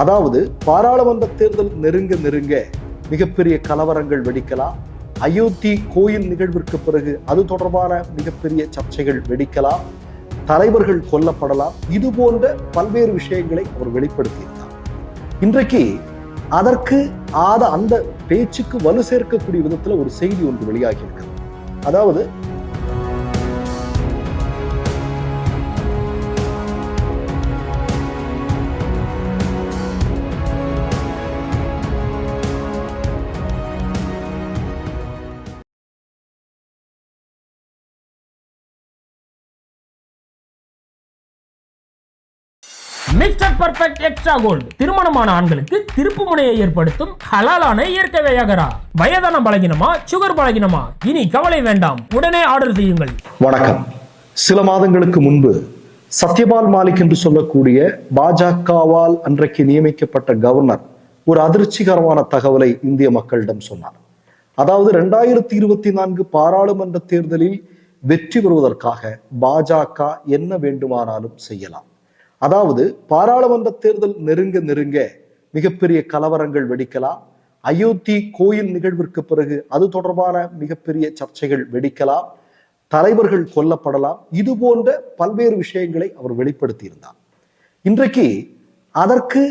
அதாவது பாராளுமன்ற தேர்தல் நெருங்க நெருங்க மிகப்பெரிய கலவரங்கள் வெடிக்கலாம். அயோத்தி கோயில் நிகழ்விற்கு பிறகு அது தொடர்பான மிகப்பெரிய சர்ச்சைகள் வெடிக்கலாம், தலைவர்கள் கொல்லப்படலாம். இது போன்ற பல்வேறு விஷயங்களை அவர் வெளிப்படுத்தியிருந்தார். இன்றைக்கு அதற்கு அந்த பேச்சுக்கு வலு சேர்க்கக்கூடிய விதத்துல ஒரு செய்தி ஒன்று வெளியாகி இருக்கிறது. அதாவது மிஸ்டர் பர்ஃபெக்ட் எக்ஸ்ட்ரா கோல்டு திருமணமான ஆண்களுக்கு திருப்பு முனையை ஏற்படுத்தும் ஹலாலான இயற்கை வியாகரா. வயதான பலகினமா, சுகர் பலகினமா, இனி கவலை வேண்டாம், உடனே ஆர்டர் செய்யுங்கள். வணக்கம். சில மாதங்களுக்கு முன்பு சத்யபால் மாலிக் என்று சொல்லக்கூடிய பாஜகவால் அன்றைக்கு நியமிக்கப்பட்ட கவர்னர் ஒரு அதிர்ச்சிகரமான தகவலை இந்திய மக்களிடம் சொன்னார். அதாவது 2024 பாராளுமன்ற தேர்தலில் வெற்றி பெறுவதற்காக பாஜக என்ன வேண்டுமானாலும் செய்யலாம். அதாவது பாராளுமன்ற தேர்தல் நெருங்க நெருங்க மிகப்பெரிய கலவரங்கள் வெடிக்கலாம், அயோத்தி கோயில் நிகழ்விற்கு பிறகு அது தொடர்பான மிகப்பெரிய சர்ச்சைகள் வெடிக்கலாம், தலைவர்கள் கொல்லப்படலாம். இது போன்ற பல்வேறு விஷயங்களை அவர் வெளிப்படுத்தியிருந்தார். இன்றைக்கு அதற்கு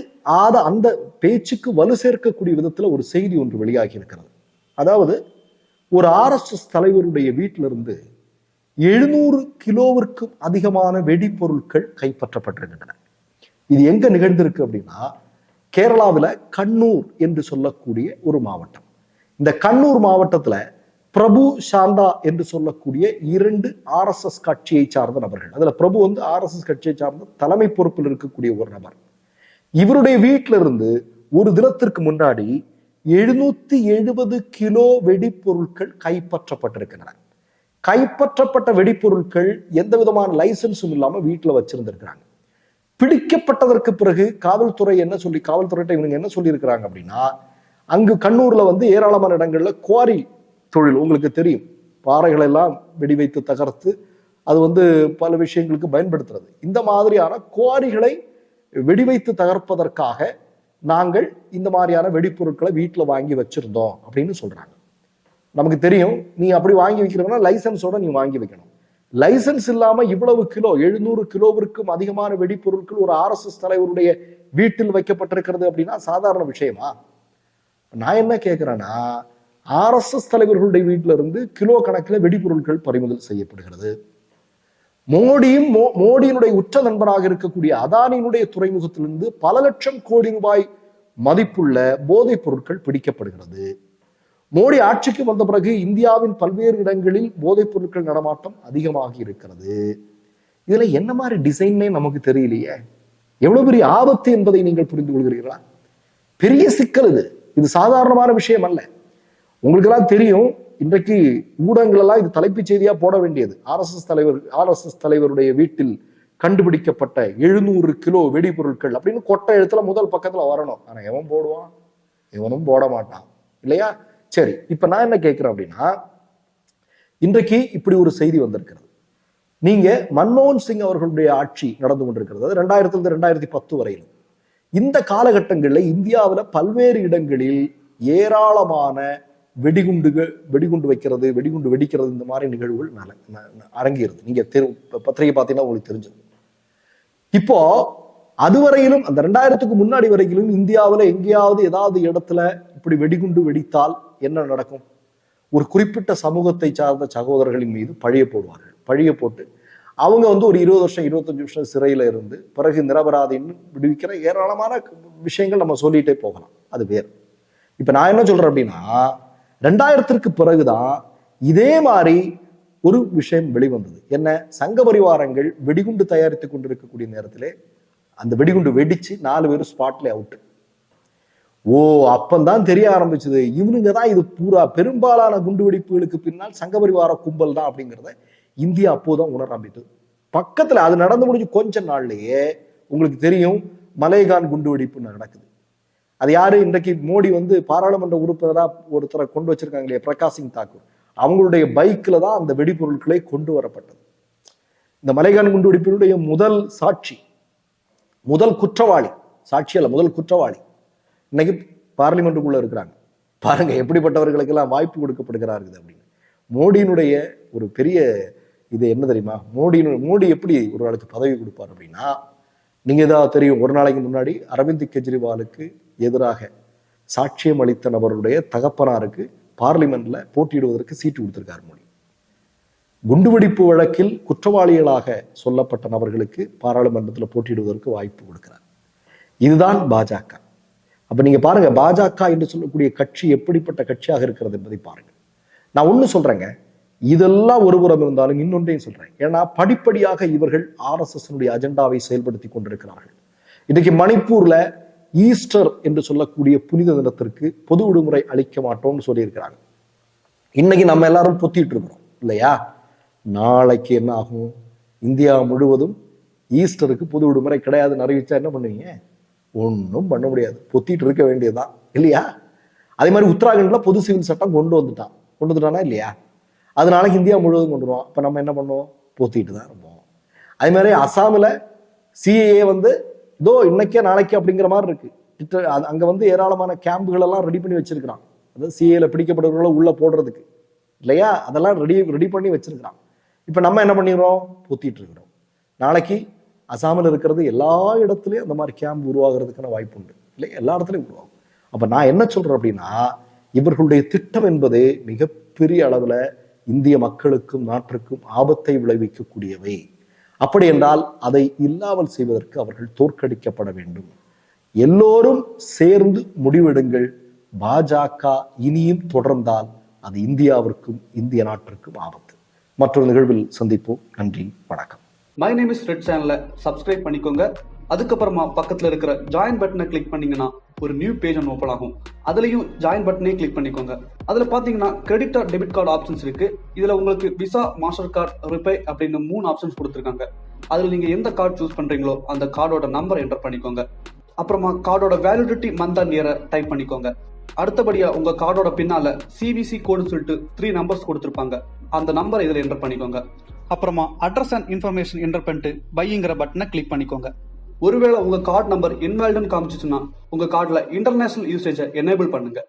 அந்த பேச்சுக்கு வலு சேர்க்கக்கூடிய விதத்துல ஒரு செய்தி ஒன்று வெளியாகி இருக்கிறது. அதாவது ஒரு RSS தலைவருடைய வீட்டிலிருந்து 700 கிலோவிற்கும் அதிகமான வெடிப்பொருட்கள் கைப்பற்றப்பட்டிருக்கின்றன. இது எங்க நிகழ்ந்திருக்கு அப்படின்னா, கேரளாவில் கண்ணூர் என்று சொல்லக்கூடிய ஒரு மாவட்டம். இந்த கண்ணூர் மாவட்டத்துல பிரபு சாந்தா என்று சொல்லக்கூடிய 2 RSS கட்சியை சார்ந்த நபர்கள், அதுல பிரபு RSS கட்சியை சார்ந்த தலைமை பொறுப்பில் இருக்கக்கூடிய ஒரு நபர். இவருடைய வீட்டில இருந்து ஒரு தினத்திற்கு முன்னாடி 770 கிலோ வெடிப்பொருட்கள் கைப்பற்றப்பட்டிருக்கின்றன. கைப்பற்றப்பட்ட வெடிப்பொருட்கள் எந்த விதமான லைசன்ஸும் இல்லாம வீட்டுல வச்சிருந்திருக்கிறாங்க. பிடிக்கப்பட்டதற்கு பிறகு காவல்துறையிட்ட இவங்க என்ன சொல்லி இருக்கிறாங்க அப்படின்னா, அங்கு கண்ணூர்ல ஏராளமான இடங்கள்ல குவாரி தொழில், உங்களுக்கு தெரியும், பாறைகளை எல்லாம் வெடி வைத்து தகர்த்து அது பல விஷயங்களுக்கு பயன்படுத்துறது. இந்த மாதிரியான குவாரிகளை வெடி வைத்து தகர்ப்பதற்காக நாங்கள் இந்த மாதிரியான வெடிப்பொருட்களை வீட்டுல வாங்கி வச்சிருந்தோம் அப்படின்னு சொல்றாங்க. நமக்கு தெரியும், நீ அப்படி வாங்கி வைக்கிறவனா லைசன்ஸோட நீ வாங்கி வைக்கணும். லைசன்ஸ் இல்லாம இவ்வளவு கிலோ, 700 கிலோவிற்கும் அதிகமான வெடிப்பொருட்கள் ஒரு RSS தலைவருடைய வீட்டில் வைக்கப்பட்டிருக்கிறது அப்படின்னா சாதாரண விஷயமா? நான் என்ன கேட்கிறேன்னா, RSS தலைவர்களுடைய வீட்டில இருந்து கிலோ கணக்கில் வெடிப்பொருட்கள் பறிமுதல் செய்யப்படுகிறது. மோடியினுடைய உற்ற நண்பராக இருக்கக்கூடிய அதானியினுடைய துறைமுகத்திலிருந்து பல லட்சம் கோடி ரூபாய் மதிப்புள்ள போதைப் பொருட்கள் பிடிக்கப்படுகிறது. மோடி ஆட்சிக்கு வந்த பிறகு இந்தியாவின் பல்வேறு இடங்களில் போதைப் பொருட்கள் நடமாட்டம் அதிகமாகி இருக்கிறது. இதுல என்ன மாதிரி டிசைன்னே நமக்கு தெரியலையே. எவ்வளவு பெரிய ஆபத்து என்பதை நீங்கள் புரிந்து கொள்கிறீர்களா? பெரிய சிக்கல் இது. இது சாதாரணமான விஷயம் அல்ல. உங்களுக்கு எல்லாம் தெரியும், இன்றைக்கு ஊடகங்கள் எல்லாம் இது தலைப்புச் செய்தியா போட வேண்டியது. RSS தலைவருடைய வீட்டில் கண்டுபிடிக்கப்பட்ட 700 கிலோ வெடிபொருட்கள் அப்படின்னு கொட்டை எழுத்துல முதல் பக்கத்துல வரணும். ஆனா எவன் போடுவான்? எவனும் போட மாட்டான், இல்லையா? சரி, இப்ப நான் என்ன கேட்கிறேன் அப்படின்னா, இன்றைக்கு இப்படி ஒரு செய்தி வந்திருக்கிறது. நீங்க மன்மோகன் சிங் அவர்களுடைய ஆட்சி நடந்து கொண்டிருக்கிறது 2000 2010 வரையில். இந்த காலகட்டங்களில் இந்தியாவில் பல்வேறு இடங்களில் ஏராளமான வெடிகுண்டு வைக்கிறது, வெடிகுண்டு வெடிக்கிறது, இந்த மாதிரி நிகழ்வுகள் அரங்கேறுது. நீங்க பத்திரிகை பார்த்தீங்கன்னா உங்களுக்கு தெரிஞ்சது. இப்போ அதுவரையிலும் அந்த 2000க்கு முன்னாடி வரையிலும் இந்தியாவில் எங்கேயாவது ஏதாவது இடத்துல இப்படி வெடிகுண்டு வெடித்தால் என்ன நடக்கும்? ஒரு குறிப்பிட்ட சமூகத்தை சார்ந்த சகோதரர்களின் மீது பழிய போடுவார்கள். பழிய போட்டு அவங்க ஒரு 20 வருஷம் 25 வருஷம் சிறையில இருந்து பிறகு நிரபராதின்னு விடுவிக்கிற ஏராளமான விஷயங்கள் நம்ம சொல்லிட்டே போகலாம். அது வேறு. இப்ப நான் என்ன சொல்றேன் அப்படின்னா, 2000ற்கு பிறகுதான் இதே மாதிரி ஒரு விஷயம் வெளிவந்தது. என்ன? சங்க பரிவாரங்கள் வெடிகுண்டு தயாரித்துக் கொண்டிருக்கக்கூடிய நேரத்திலே அந்த வெடிகுண்டு வெடிச்சு 4 பேரும் ஸ்பாட்ல அவுட். ஓ, அப்பந்தான் தெரிய ஆரம்பிச்சது, இவனுங்க தான் இது பூரா பெரும்பாலான குண்டு வெடிப்புகளுக்கு பின்னால் சங்க பரிவார கும்பல் தான் அப்படிங்கிறத இந்தியா அப்போதான் உணர ஆரம்பித்தது. பக்கத்துல அது நடந்து முடிஞ்சு கொஞ்ச நாள்லயே உங்களுக்கு தெரியும், மலேகான் குண்டு வெடிப்பு நடக்குது. அது யாரு? இன்றைக்கு மோடி பாராளுமன்ற உறுப்பினரா ஒருத்தரை கொண்டு வச்சிருக்காங்க இல்லையா, பிரகாஷ் சிங் தாக்கூர், அவங்களுடைய பைக்ல தான் அந்த வெடிப்பொருட்களை கொண்டு வரப்பட்டது. இந்த மலேகான் குண்டு வெடிப்பினுடைய முதல் சாட்சி, முதல் குற்றவாளி சாட்சியல்ல, முதல் குற்றவாளி. இன்னைக்கு பார்லிமெண்ட்டுக்குள்ள இருக்கிறாங்க. பாருங்க எப்படிப்பட்டவர்களுக்கெல்லாம் வாய்ப்பு கொடுக்கப்படுகிறார்கள் அப்படின்னு. மோடியினுடைய ஒரு பெரிய இது என்ன தெரியுமா? மோடி எப்படி ஒரு நாளைக்கு பதவி கொடுப்பார் அப்படின்னா, நீங்க ஏதாவது தெரியும், ஒரு நாளைக்கு முன்னாடி அரவிந்த் கெஜ்ரிவாலுக்கு எதிராக சாட்சியம் அளித்த நபருடைய தகப்பனாருக்கு பார்லிமெண்ட்ல போட்டியிடுவதற்கு சீட்டு கொடுத்திருக்காரு மோடி. குண்டுவெடிப்பு வழக்கில் குற்றவாளிகளாக சொல்லப்பட்ட நபர்களுக்கு பாராளுமன்றத்தில் போட்டியிடுவதற்கு வாய்ப்பு கொடுக்கிறார். இதுதான் பாஜக. அப்ப நீங்க பாருங்க, பாஜக என்று சொல்லக்கூடிய கட்சி எப்படிப்பட்ட கட்சியாக இருக்கிறது என்பதை பாருங்க. நான் ஒண்ணு சொல்றேங்க, இதெல்லாம் ஒருபுறம் இருந்தாலும் இன்னொன்றையும் சொல்றேன். ஏன்னா படிப்படியாக இவர்கள் RSS அஜெண்டாவை செயல்படுத்தி கொண்டிருக்கிறார்கள். இன்னைக்கு மணிப்பூர்ல ஈஸ்டர் என்று சொல்லக்கூடிய புனித தினத்திற்கு பொது விடுமுறை அளிக்க மாட்டோம்னு சொல்லியிருக்கிறாங்க. இன்னைக்கு நம்ம எல்லாரும் பொத்திட்டு இருக்கிறோம் இல்லையா? நாளைக்கு என்ன ஆகும்? இந்தியா முழுவதும் ஈஸ்டருக்கு பொது விடுமுறை கிடையாதுன்னு அறிவிச்சா என்ன பண்ணுவீங்க? ஒன்றும் பண்ண முடியாது, பொத்திட்டு இருக்க வேண்டியதுதான் இல்லையா? அதே மாதிரி உத்தராகண்ட்ல பொது சிவில் சட்டம் கொண்டு வந்துட்டானா இல்லையா? அதனால இந்தியா முழுவதும் கொண்டு வருவோம். அப்ப நம்ம என்ன பண்ணுவோம்? பொத்திட்டு தான் இருப்போம். அதே மாதிரி அசாமில் CAA இதோ இன்னைக்கே நாளைக்கு அப்படிங்கிற மாதிரி இருக்கு. அங்க ஏராளமான கேம்புகள் எல்லாம் ரெடி பண்ணி வச்சிருக்கிறான். அதாவது CAA பிடிக்கப்படுறவங்கள உள்ள போடுறதுக்கு இல்லையா? அதெல்லாம் ரெடி பண்ணி வச்சிருக்கிறான். இப்ப நம்ம என்ன பண்ணிடுறோம்? பொத்திட்டு இருக்கிறோம். நாளைக்கு அசாமில் இருக்கிறது எல்லா இடத்துலயும் அந்த மாதிரி கேம்ப் உருவாகிறதுக்கான வாய்ப்பு உண்டு இல்லையா? எல்லா இடத்துலயும் உருவாகும். அப்ப நான் என்ன சொல்றேன் அப்படின்னா, இவர்களுடைய திட்டம் என்பது மிகப்பெரிய அளவுல இந்திய மக்களுக்கும் நாட்டிற்கும் ஆபத்தை விளைவிக்கக்கூடியவை. அப்படி என்றால் அதை இல்லாமல் செய்வதற்கு அவர்கள் தோற்கடிக்கப்பட வேண்டும். எல்லோரும் சேர்ந்து முடிவெடுங்கள். பாஜக இனியும் தொடர்ந்தால் அது இந்தியாவிற்கும் இந்திய நாட்டிற்கும் ஆபத்து. மற்றொரு நிகழ்வில் சந்திப்போம். நன்றி, வணக்கம். மை நேம் இஸ் ரெட் சேனலை சப்ஸ்கிரைப் பண்ணிக்கோங்க. அதுக்கப்புறமா பக்கத்தில் இருக்கிற ஜாயின் பட்டனை கிளிக் பண்ணீங்கன்னா ஒரு நியூ பேஜ் ஒன்று ஓப்பன் ஆகும். அதுலயும் ஜாயின் பட்டனே கிளிக் பண்ணிக்கோங்க. அதுல பாத்தீங்கன்னா credit R debit card options இருக்கு. இதுல உங்களுக்கு விசா, மாஸ்டர் கார்டு, ரிப்பே அப்படின்னு 3 ஆப்ஷன்ஸ் கொடுத்துருக்காங்க. அதுல நீங்க எந்த கார்டு சூஸ் பண்றீங்களோ அந்த கார்டோட நம்பர் என்டர் பண்ணிக்கோங்க. அப்புறமா கார்டோட வேலிடிட்டி மந்த் அண்ட் இயரை டைப் பண்ணிக்கோங்க. அடுத்தபடியா உங்க கார்டோட பின்னால CVC கோடுன்னு சொல்லிட்டு 3 நம்பர்ஸ் கொடுத்துருப்பாங்க. அந்த நம்பர் இதுல என்டர் பண்ணிக்கோங்க. அப்புறமா அட்ரஸ் அண்ட் இன்ஃபர்மேஷன் என்டர் பண்ணிட்டு பைங்கிற பட்டனை கிளிக் பண்ணிக்கோங்க. ஒருவேளை உங்க கார்டு நம்பர் இன்வாலிட்னு காமிச்சிச்சுன்னா உங்க கார்டுல இன்டர்நேஷனல் யூசேஜை எனேபிள் பண்ணுங்க.